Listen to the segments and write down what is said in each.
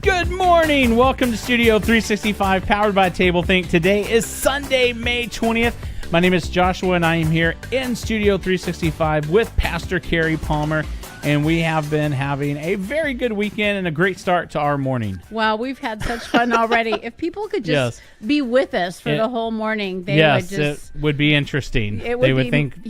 Good morning. Welcome to Studio 365, powered by Tablethink. Today is Sunday, May 20th. My name is Joshua, and I am here in Studio 365 with Pastor Kerrie Palmer, and we have been having a very good weekend and a great start to our morning. Wow, we've had such fun already. If people could just be with us for the whole morning, they would just... it would be interesting. They would think,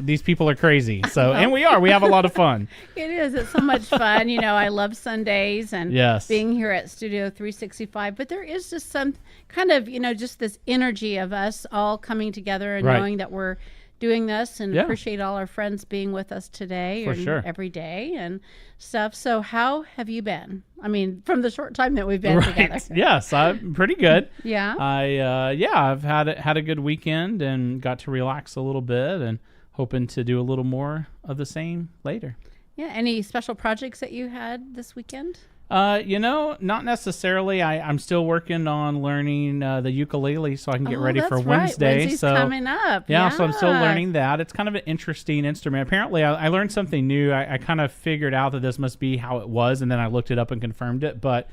these people are crazy. So, and we are. We have a lot of fun. It is. It's so much fun. You know, I love Sundays and being here at Studio 365. But there is just some kind of, just this energy of us all coming together and knowing that we're doing this, and appreciate all our friends being with us today every day and stuff. So how have you been? I mean, from the short time that we've been together. Yes, I'm pretty good. Yeah. I've had a good weekend and got to relax a little bit, and hoping to do a little more of the same later. Yeah. Any special projects that you had this weekend? Not necessarily. I'm still working on learning the ukulele so I can get ready for Wednesday. Wednesday's coming up. Yeah, so I'm still learning that. It's kind of an interesting instrument. Apparently, I learned something new. I kind of figured out that this must be how it was, and then I looked it up and confirmed it. But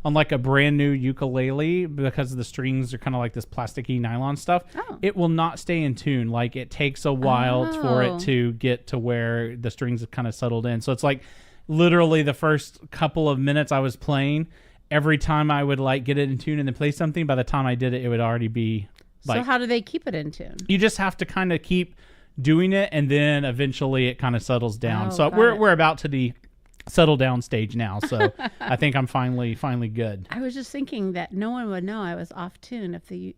on like a brand new ukulele, because the strings are kind of like this plasticky nylon stuff, it will not stay in tune. Like, it takes a while for it to get to where the strings have kind of settled in. So it's like, literally the first couple of minutes I was playing, every time I would like get it in tune and then play something, by the time I did it, it would already be like... So how do they keep it in tune? You just have to kind of keep doing it, and then eventually it kind of settles down. So we're about to the settle down stage now, so I think I'm finally good. I was just thinking that no one would know I was off tune if the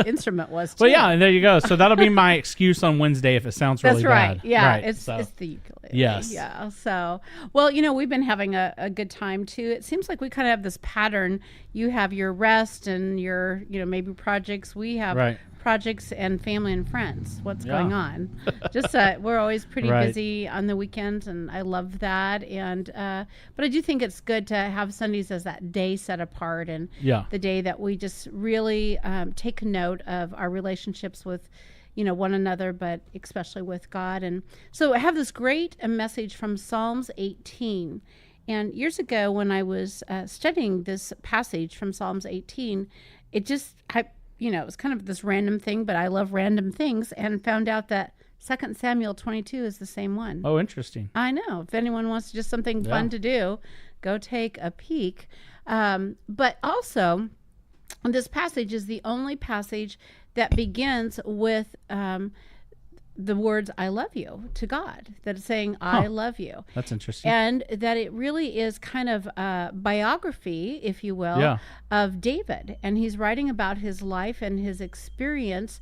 instrument was too. Well, yeah, and there you go. So that'll be my excuse on Wednesday if it sounds really bad. That's right. Yeah, right. It's the ukulele. Yes. Yeah. So, well, we've been having a good time too. It seems like we kind of have this pattern. You have your rest and your, maybe projects. We have projects and family and friends. What's going on? Just we're always pretty busy on the weekends, and I love that. And but I do think it's good to have Sundays as that day set apart, and the day that we just really take note of our relationships with one another, but especially with God. And so I have this great message from Psalms 18. And years ago, when I was studying this passage from Psalms 18, it was kind of this random thing, but I love random things, and found out that 2 Samuel 22 is the same one. Oh, interesting. I know. If anyone wants just something fun to do, go take a peek. But also, this passage is the only passage that begins with the words, I love you, to God, that is saying, I love you. That's interesting. And that it really is kind of a biography, if you will, of David. And he's writing about his life and his experience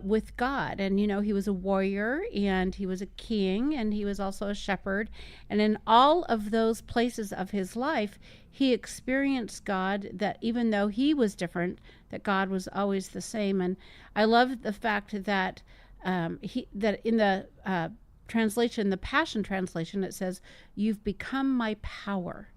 with God. And, he was a warrior, and he was a king, and he was also a shepherd. And in all of those places of his life, he experienced God, that even though he was different, that God was always the same. And I love the fact that that in the translation, the Passion Translation, it says, "You've become my power."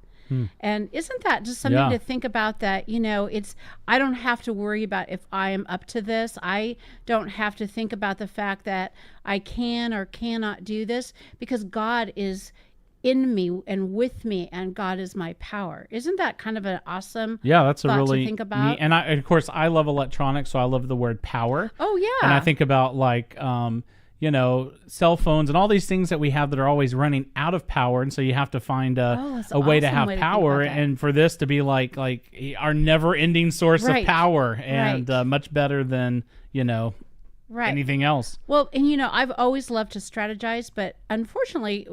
And isn't that just something to think about, that, I don't have to worry about if I am up to this. I don't have to think about the fact that I can or cannot do this, because God is in me and with me, and God is my power. Isn't that kind of an awesome that's a thought really to think about? Neat, and of course I love electronics, so I love the word power. Oh yeah. And I think about like cell phones and all these things that we have that are always running out of power, and so you have to find a way to have power, and for this to be like our never-ending source of power, and much better than anything else. Well, and I've always loved to strategize, but unfortunately,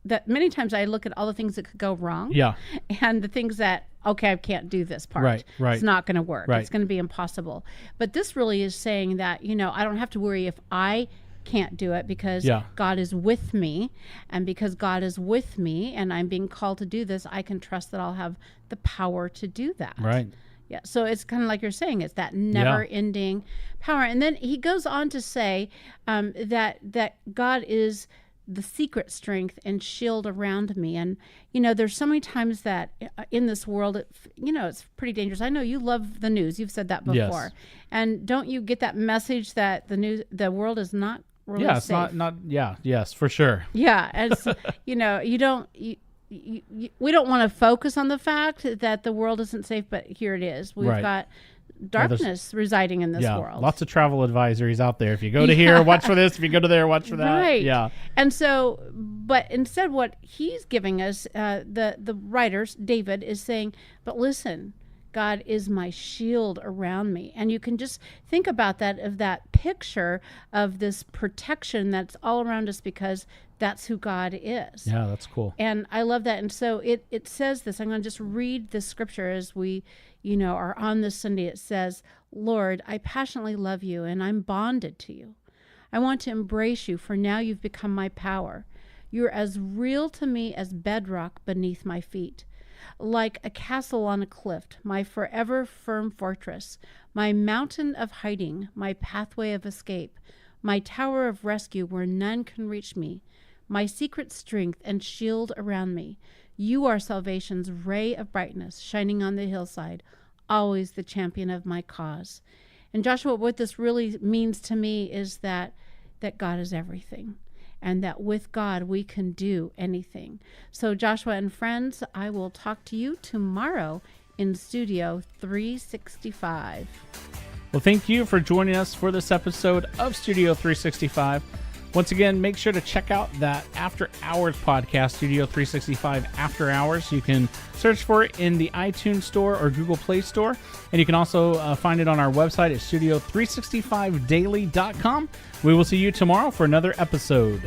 that many times I look at all the things that could go wrong. Yeah. And the things that, okay, I can't do this part. Right. It's not going to work. It's going to be impossible. But this really is saying that, I don't have to worry if I can't do it, because God is with me. And because God is with me and I'm being called to do this, I can trust that I'll have the power to do that. Right. Yeah. So it's kind of like you're saying, it's that never ending power. And then he goes on to say that God is the secret strength and shield around me. And, there's so many times that in this world, it's pretty dangerous. I know you love the news. You've said that before. Yes. And don't you get that message that the world is not really safe? Yes, for sure. Yeah. As, we don't want to focus on the fact that the world isn't safe, but here it is. We've got darkness residing in this world. Lots of travel advisories out there. If you go to here, watch for this. If you go to there, watch for that. Right. Yeah. And so, but instead what he's giving us, the writer, David, is saying, but listen, God is my shield around me. And you can just think about that, of that picture of this protection that's all around us, because that's who God is. Yeah, that's cool. And I love that. And so it says this. I'm going to just read this scripture as we, are on this Sunday. It says, Lord, I passionately love you, and I'm bonded to you. I want to embrace you, for now you've become my power. You're as real to me as bedrock beneath my feet. Like a castle on a cliff, my forever firm fortress, my mountain of hiding, my pathway of escape, my tower of rescue where none can reach me, my secret strength and shield around me. You are salvation's ray of brightness, shining on the hillside, always the champion of my cause. And Joshua, what this really means to me is that God is everything, and that with God we can do anything. So Joshua and friends, I will talk to you tomorrow in Studio 365. Well, thank you for joining us for this episode of Studio 365. Once again, make sure to check out that After Hours podcast, Studio 365 After Hours. You can search for it in the iTunes Store or Google Play Store. And you can also find it on our website at studio365daily.com. We will see you tomorrow for another episode.